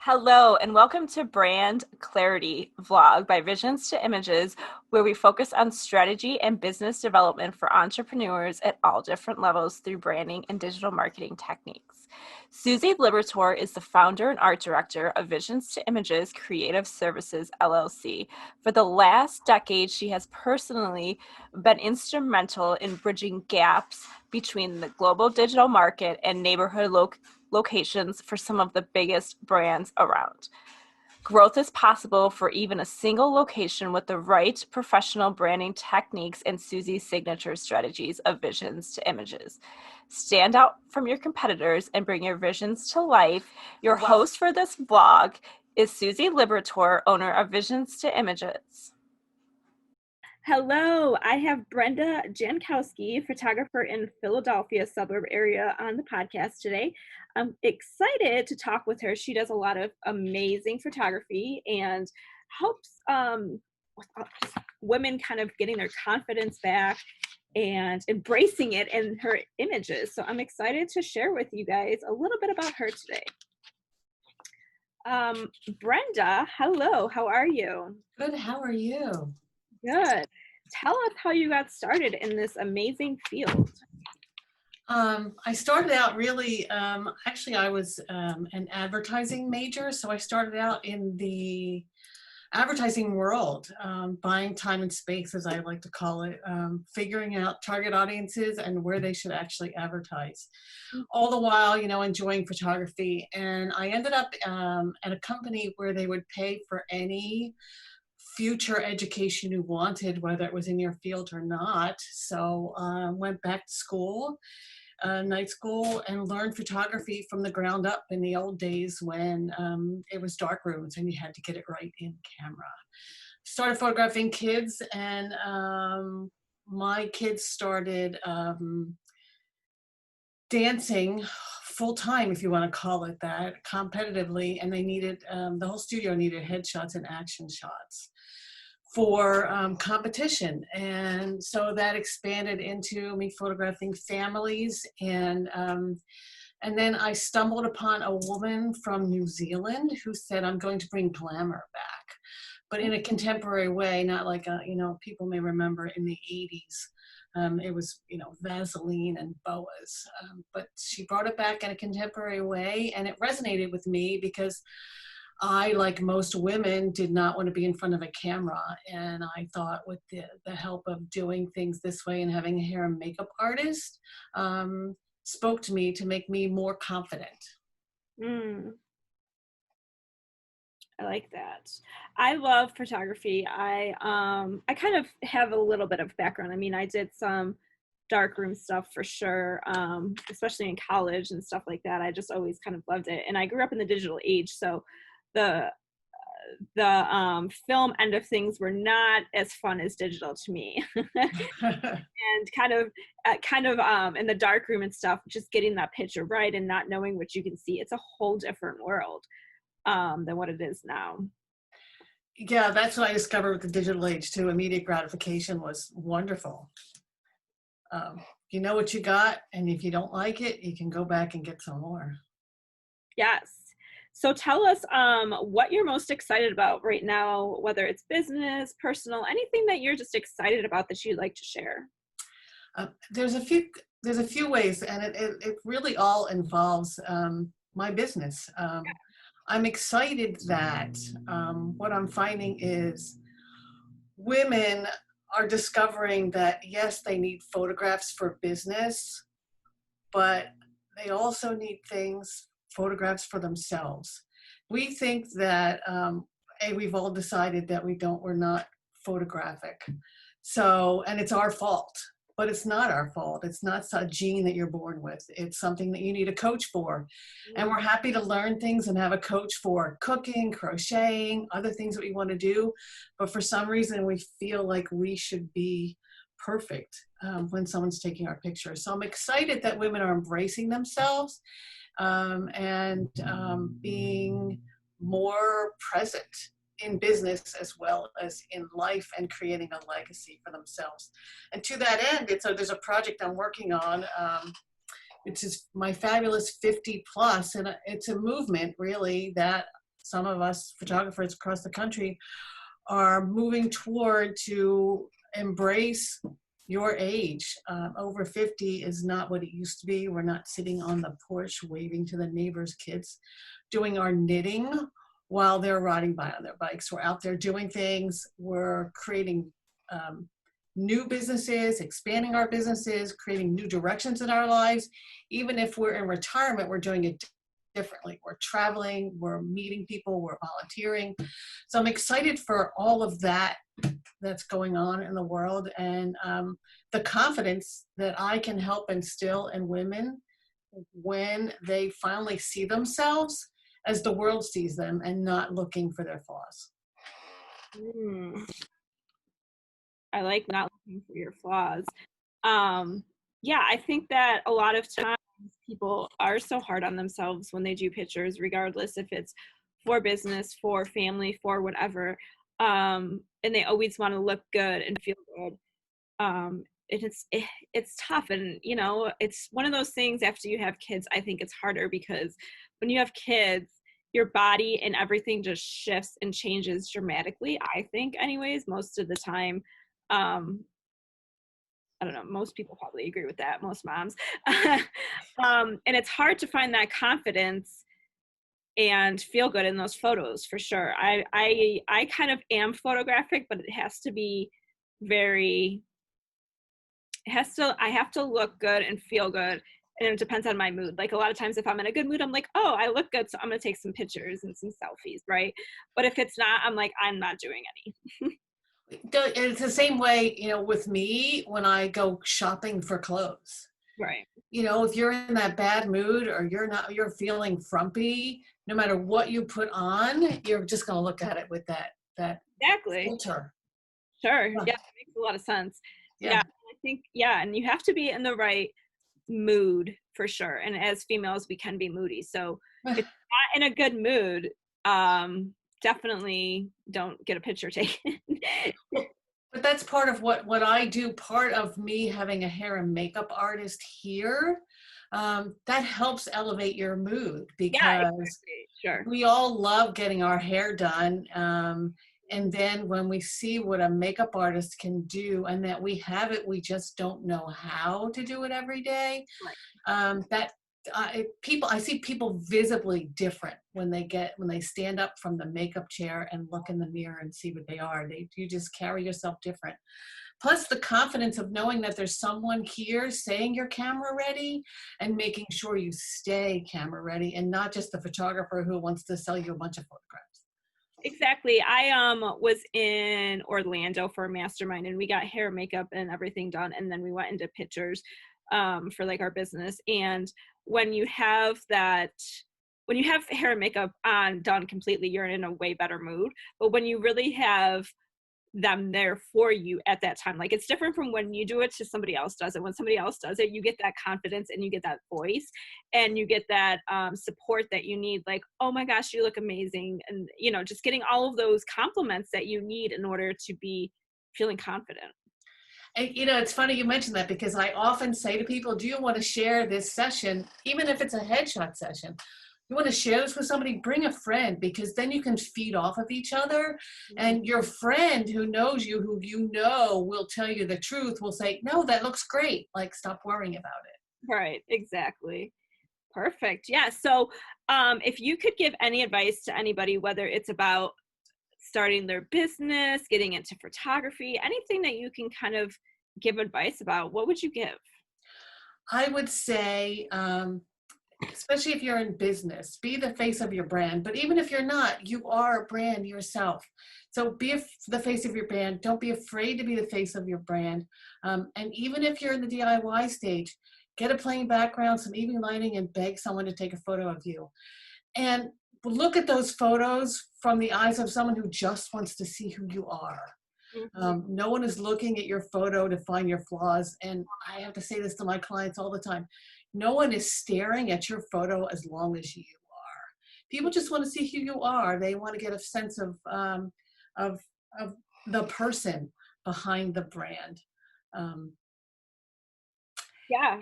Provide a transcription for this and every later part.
Hello, and welcome to Brand Clarity Vlog by Visions to Images, where we focus on strategy and business development for entrepreneurs at all different levels through branding and digital marketing techniques. Susie Liberatore is the founder and art director of Visions to Images Creative Services, LLC. For the last decade, she has personally been instrumental in bridging gaps between the global digital market and neighborhood locations for some of the biggest brands around. Growth is possible for even a single location with the right professional branding techniques and Susie's signature strategies of visions to images. Stand out from your competitors and bring your visions to life. Your host for this vlog is Susie Liberatore, owner of Visions to Images. Hello, I have Brenda Jankowski, photographer in Philadelphia suburb area, on the podcast today. I'm excited to talk with her. She does a lot of amazing photography and helps women kind of getting their confidence back and embracing it in her images. So I'm excited to share with you guys a little bit about her today. Brenda, hello, how are you? Good, how are you? Good. Tell us how you got started in this amazing field. I started out really, actually I was an advertising major, so I started out in the advertising world, buying time and space, as I like to call it, figuring out target audiences and where they should actually advertise. All the while, enjoying photography. And I ended up at a company where they would pay for any future education you wanted, whether it was in your field or not. So went back to school, night school, and learned photography from the ground up in the old days when it was dark rooms and you had to get it right in camera. Started photographing kids, and my kids started dancing full-time, if you want to call it that, competitively, and they needed, the whole studio needed headshots and action shots for competition. And so that expanded into me photographing families. And then I stumbled upon a woman from New Zealand who said, I'm going to bring glamour back, but in a contemporary way, not like, people may remember in the 80s. It was, Vaseline and boas, but she brought it back in a contemporary way, and it resonated with me because I, like most women, did not want to be in front of a camera. And I thought with the help of doing things this way and having a hair and makeup artist, spoke to me to make me more confident. I like that. I love photography. I kind of have a little bit of background. I mean, I did some darkroom stuff for sure, especially in college and stuff like that. I just always kind of loved it. And I grew up in the digital age, so the film end of things were not as fun as digital to me. And kind of in the darkroom and stuff, just getting that picture right and not knowing what you can see. It's a whole different world than what it is now. Yeah, that's what I discovered with the digital age too. Immediate gratification was wonderful. You know what you got, and if you don't like it, you can go back and get some more. Yes. So tell us what you're most excited about right now, whether it's business, personal, anything that you're just excited about that you'd like to share. There's a few ways, and it really all involves my business. I'm excited that what I'm finding is women are discovering that, yes, they need photographs for business, but they also need photographs for themselves. We think that, we've all decided that we're not photographic. So, and it's our fault. But it's not our fault. It's not a gene that you're born with. It's something that you need a coach for. And we're happy to learn things and have a coach for cooking, crocheting, other things that we want to do. But for some reason, we feel like we should be perfect when someone's taking our picture. So I'm excited that women are embracing themselves and being more present in business as well as in life, and creating a legacy for themselves. And to that end, there's a project I'm working on, which is my fabulous 50 plus, and it's a movement really that some of us photographers across the country are moving toward to embrace your age. Over 50 is not what it used to be. We're not sitting on the porch waving to the neighbors' kids, doing our knitting while they're riding by on their bikes. We're out there doing things. We're creating new businesses, expanding our businesses, creating new directions in our lives. Even if we're in retirement, we're doing it differently. We're traveling, we're meeting people, we're volunteering. So I'm excited for all of that that's going on in the world, and the confidence that I can help instill in women when they finally see themselves as the world sees them and not looking for their flaws. I like not looking for your flaws. Yeah, I think that a lot of times people are so hard on themselves when they do pictures, regardless if it's for business, for family, for whatever. And they always want to look good and feel good. It's tough, and it's one of those things. After you have kids, I think it's harder, because when you have kids, your body and everything just shifts and changes dramatically, I think, anyways, most of the time. I don't know, most people probably agree with that, most moms. And it's hard to find that confidence and feel good in those photos, for sure. I kind of am photographic, but it has to be very, I have to look good and feel good, and it depends on my mood. Like, a lot of times if I'm in a good mood, I'm like, oh, I look good, so I'm gonna take some pictures and some selfies, right? But if it's not, I'm like, I'm not doing any. It's the same way, with me when I go shopping for clothes. Right. If you're in that bad mood or you're feeling frumpy, no matter what you put on, you're just going to look at it with that Exactly. filter. Sure. Yeah. Yeah, it makes a lot of sense. Yeah. I think, and you have to be in the right mood, for sure. And as females, we can be moody. So if you're not in a good mood, definitely don't get a picture taken. But that's part of what I do. Part of me having a hair and makeup artist here, that helps elevate your mood, Yeah, because exactly. Sure. we all love getting our hair done. And then when we see what a makeup artist can do and that we have it, we just don't know how to do it every day. Right. I see people visibly different when they stand up from the makeup chair and look in the mirror and see what they are. You just carry yourself different. Plus the confidence of knowing that there's someone here saying you're camera ready and making sure you stay camera ready, and not just the photographer who wants to sell you a bunch of photographs. Exactly. I was in Orlando for a mastermind, and we got hair, makeup, and everything done, and then we went into pictures for like our business. And when you have hair and makeup on done completely, you're in a way better mood. But when you really have them there for you at that time, like, it's different from when you do it to somebody else does it. When somebody else does it, you get that confidence and you get that voice and you get that support that you need, like, oh my gosh, you look amazing, and just getting all of those compliments that you need in order to be feeling confident. And it's funny you mentioned that, because I often say to people, do you want to share this session, even if it's a headshot session? You want to share this with somebody, bring a friend, because then you can feed off of each other. And your friend who knows you, who will tell you the truth, will say, no, that looks great. Like, stop worrying about it. Right, exactly. Perfect. Yeah. So if you could give any advice to anybody, whether it's about starting their business, getting into photography, anything that you can kind of give advice about, what would you give? I would say, especially if you're in business, be the face of your brand. But even if you're not, you are a brand yourself. So be the face of your brand. Don't be afraid to be the face of your brand. And even if you're in the DIY stage, get a plain background, some evening lighting, and beg someone to take a photo of you. And look at those photos from the eyes of someone who just wants to see who you are. No one is looking at your photo to find your flaws. And I have to say this to my clients all the time. No one is staring at your photo as long as you are. People just want to see who you are. They want to get a sense of the person behind the brand. Yeah.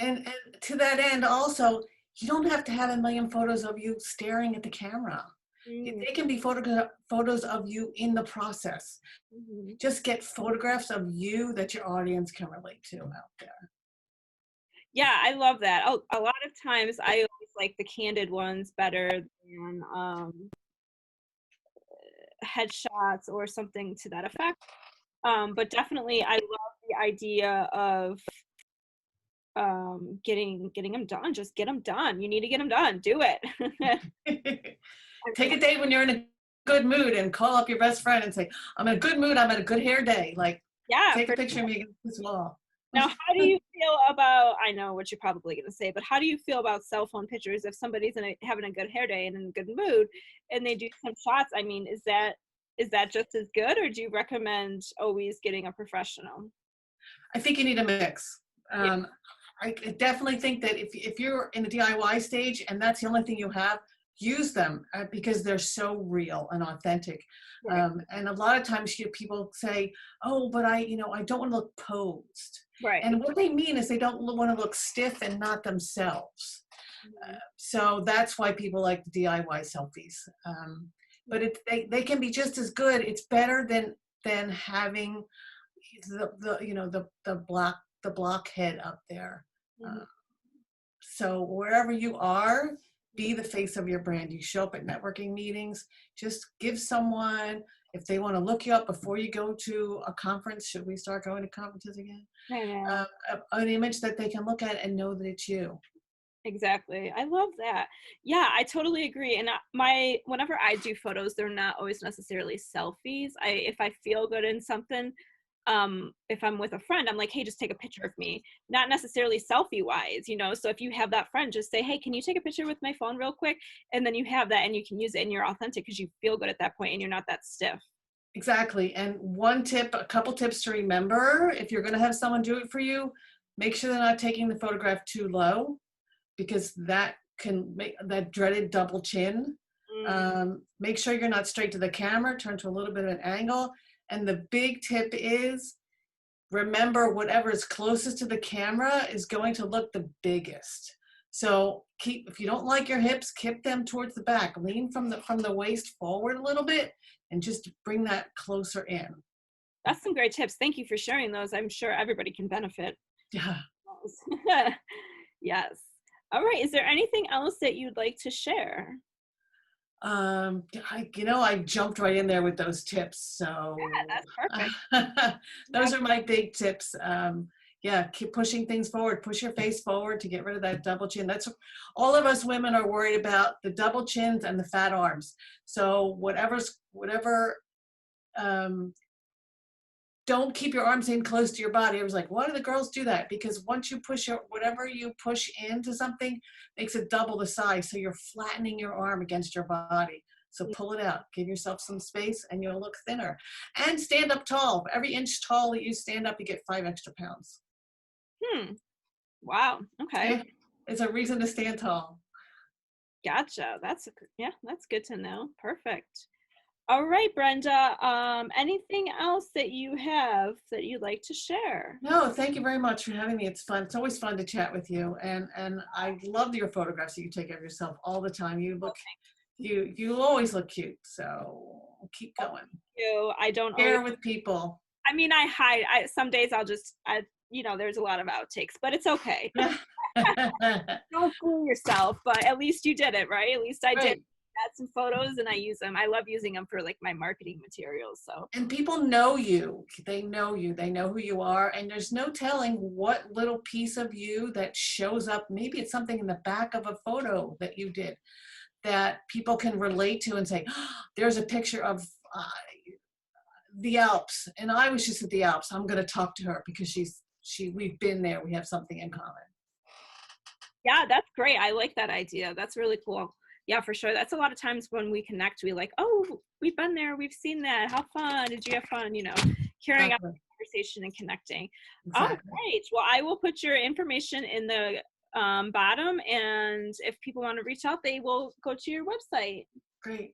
And to that end, also, you don't have to have a million photos of you staring at the camera. Mm, They can be photos of you in the process. mhm. Just get photographs of you that your audience can relate to out there. Yeah, I love that. A lot of times I always like the candid ones better than headshots or something to that effect. But definitely I love the idea of getting them done. Just get them done. You need to get them done. Do it. I Take mean, a day when you're in a good mood and call up your best friend and say, I'm in a good mood, I'm in a good hair day. Like, yeah, take a for picture of me against this wall. now, how do you feel about, I know what you're probably going to say, but how do you feel about cell phone pictures if somebody's having a good hair day and in a good mood and they do some shots? I mean, is that just as good, or do you recommend always getting a professional? I think you need a mix. Yeah. I definitely think that if you're in the DIY stage and that's the only thing you have, use them because they're so real and authentic. Right. And a lot of times people say, "Oh, but I don't want to look posed," Right. and what they mean is they don't want to look stiff and not themselves. Mhm. So that's why people like the DIY selfies. But they can be just as good. It's better than having the blockhead up there. Mhm. Uh, so wherever you are, be the face of your brand. You show up at networking meetings. Just give someone, if they want to look you up before you go to a conference. Should we start going to conferences again? I know. An image that they can look at and know that it's you. Exactly. I love that. Yeah, I totally agree. And my whenever I do photos, they're not always necessarily selfies. If I feel good in something, if I'm with a friend, I'm like, hey, just take a picture of me. Not necessarily selfie wise. So if you have that friend, just say, hey, can you take a picture with my phone real quick? And then you have that and you can use it and you're authentic because you feel good at that point and you're not that stiff. Exactly. And a couple tips to remember if you're going to have someone do it for you, make sure they're not taking the photograph too low because that can make that dreaded double chin. Mm, Make sure you're not straight to the camera, turn to a little bit of an angle. And the big tip is remember whatever is closest to the camera is going to look the biggest. So if you don't like your hips, keep them towards the back. Lean from the waist forward a little bit and just bring that closer in. that's some great tips. Thank you for sharing those. I'm sure everybody can benefit. Yeah. Yes. All right. Is there anything else that you'd like to share? I jumped right in there with those tips. Yeah, So that's perfect. those are my big tips. Yeah, keep pushing things forward. Push your face forward to get rid of that double chin. That's all of us women are worried about the double chins and the fat arms. So whatever um, don't keep your arms in close to your body. I was like, why do the girls do that? Because once you whatever you push into something makes it double the size. So you're flattening your arm against your body. So pull it out, give yourself some space and you'll look thinner. And stand up tall. Every inch tall that you stand up, you get 5 extra pounds. Hmm. Wow. Okay. Yeah, it's a reason to stand tall. Gotcha. Yeah, that's good to know. Perfect. All right, Brenda. Anything else that you have that you'd like to share? No, thank you very much for having me. It's fun. It's always fun to chat with you. And I love your photographs that you take of yourself all the time. You always look cute. So keep going. I don't always. Share with people. I mean, I hide. Some days there's a lot of outtakes, but it's okay. Don't fool yourself. But at least you did it, right? At least I did. Right. Got some photos and I use them. I love using them for like my marketing materials. So And people know you. They know you. They know who you are. And there's no telling what little piece of you that shows up. Maybe it's something in the back of a photo that you did that people can relate to and say, oh, there's a picture of the Alps. And I was just at the Alps. I'm going to talk to her because we've been there. We have something in common. yeah, that's great. I like that idea. That's really cool. Yeah, for sure. That's a lot of times when we connect, we like, oh, we've been there, we've seen that. How fun? Did you have fun? Carrying out the Exactly. conversation and connecting. All Exactly. right. Well, I will put your information in the bottom, and if people want to reach out, they will go to your website. Great.